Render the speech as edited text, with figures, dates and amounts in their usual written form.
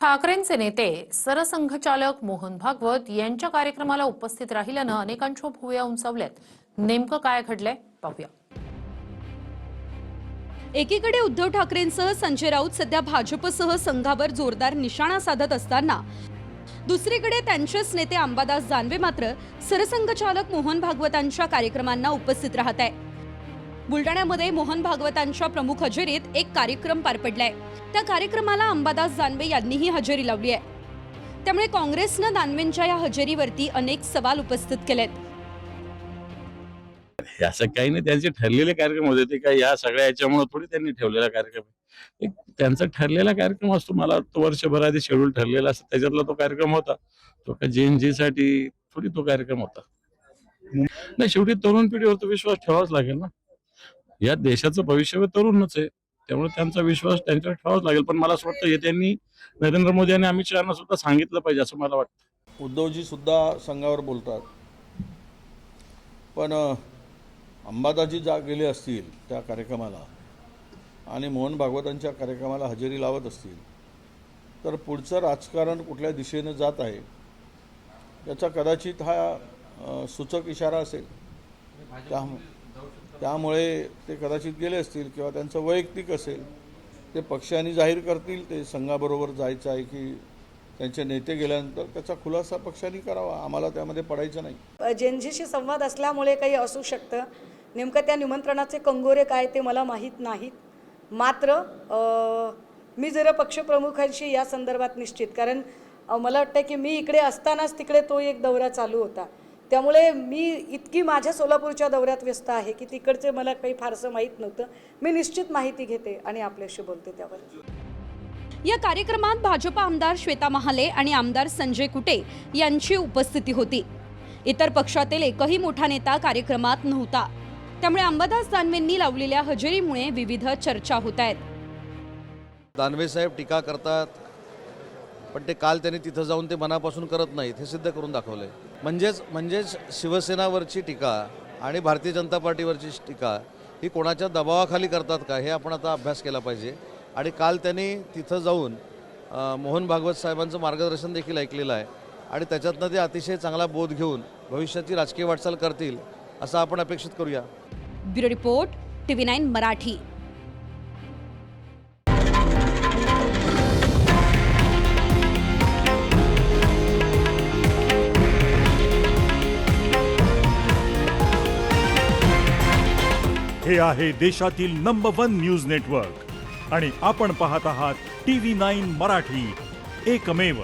ठाकरेंचे नेते सरसंघचालक मोहन भागवत यांच्या कार्यक्रमाला उपस्थित राहिल्यानं अनेकांच्या भुवया उंचावल्यात। नेमकं काय घडलंय पाहूया। एकीकडे उद्धव ठाकरेंसह संजय राऊत सध्या भाजपसह संघावर जोरदार निशाणा साधत असताना दुसरीकडे त्यांचेच नेते अंबादास दानवे मात्र सरसंघचालक मोहन भागवतांच्या कार्यक्रमांना उपस्थित राहत आहे। बुलडाण्यामध्ये मोहन भागवतांच्या प्रमुख हजेरीत एक कार्यक्रम पार पडलाय। त्या कार्यक्रमाला अंबादास दानवे यांनीही हजेरी लावली आहे। त्यामुळे काँग्रेसनं दानवेंच्या या हजेरीवरती अनेक सवाल उपस्थित केलेत। असं काही नाही, त्यांचे ठरलेले कार्यक्रम होते ते काय या सगळ्या याच्यामुळे थोडी त्यांनी ठेवलेला कार्यक्रम आहे। एक त्यांचा ठरलेला कार्यक्रम असतो, मला तो वर्षभर आधी शेड्यूल ठरलेला असतो, त्याच्यातला तो कार्यक्रम होता। तो का JNG साठी थोडी तो कार्यक्रम होता। नाही, शेवटी तरुण पिढीवर तो विश्वास ठेवावाच लागेल ना। या देशाचं भविष्य तरुणच आहे, त्यामुळे त्यांचा विश्वास त्यांच्यावर ठेवावाच लागेल। पण मला असं वाटतं हे त्यांनी नरेंद्र मोदी आणि अमित शहाना सुद्धा सांगितलं पाहिजे असं मला वाटतं। उद्धवजी सुद्धा संघावर बोलतात, पण अंबादाजी गेले असतील त्या कार्यक्रमाला आणि मोहन भागवतांच्या कार्यक्रमाला हजेरी लावत असतील तर पुढचं राजकारण कुठल्या दिशेनं जात आहे याचा कदाचित हा सूचक इशारा असेल। त्यामुळे ते कदाचित गेले असतील किंवा त्यांचं वैयक्तिक असेल, ते पक्षाने जाहीर करतील ते संघाबरोबर जायचं आहे की त्यांचे नेते गेल्यानंतर त्याचा खुलासा पक्षाने करावा, आम्हाला त्यामध्ये पडायचं नाही। JNGशी संवाद असल्यामुळे काही असू शकतं। नेमकं त्या निमंत्रणाचे कंगोरे काय ते मला माहीत नाहीत। मात्र मी जरा पक्षप्रमुखांशी या संदर्भात निश्चित, कारण मला वाटतं की मी इकडे असतानाच तिकडे तो एक दौरा चालू होता, त्यामुळे मी इतकी माझ्या सोलापूरच्या दौऱ्यात व्यस्त आहे की तिकडचे मला काही फारसं माहीत नव्हतं। मी निश्चित माहिती घेते आणि आपल्याशी बोलते त्यावर। या कार्यक्रमात भाजप आमदार श्वेता महाले आणि आमदार संजय कुटे यांची उपस्थिती होती। इतर पक्षातील एकही मोठा नेता कार्यक्रमात नव्हता। त्यामुळे अंबादास दानवेंनी लावलेल्या हजेरीमुळे विविध चर्चा होत आहेत। दानवे साहेब टीका करतात, पण ते काल त्यांनी तिथं जाऊन ते मनापासून करत नाहीत हे सिद्ध करून दाखवलंय। म्हणजेच शिवसेनावरची टीका आणि भारतीय जनता पार्टीवरची टीका ही कोणाच्या दबावाखाली करतात का, हे आपण आता अभ्यास केला पाहिजे। आणि काल त्यांनी तिथं जाऊन मोहन भागवत साहेबांचं मार्गदर्शन देखील ऐकलेलं आहे आणि त्याच्यातनं ते अतिशय चांगला बोध घेऊन भविष्याची राजकीय वाटचाल करतील असं आपण अपेक्षित करूया। Bureau report, TV9 Marathi. हे आहे देशातील नंबर 1 न्यूज नेटवर्क आणि आपण पाहत आहात TV9 मराठी, एकमेव।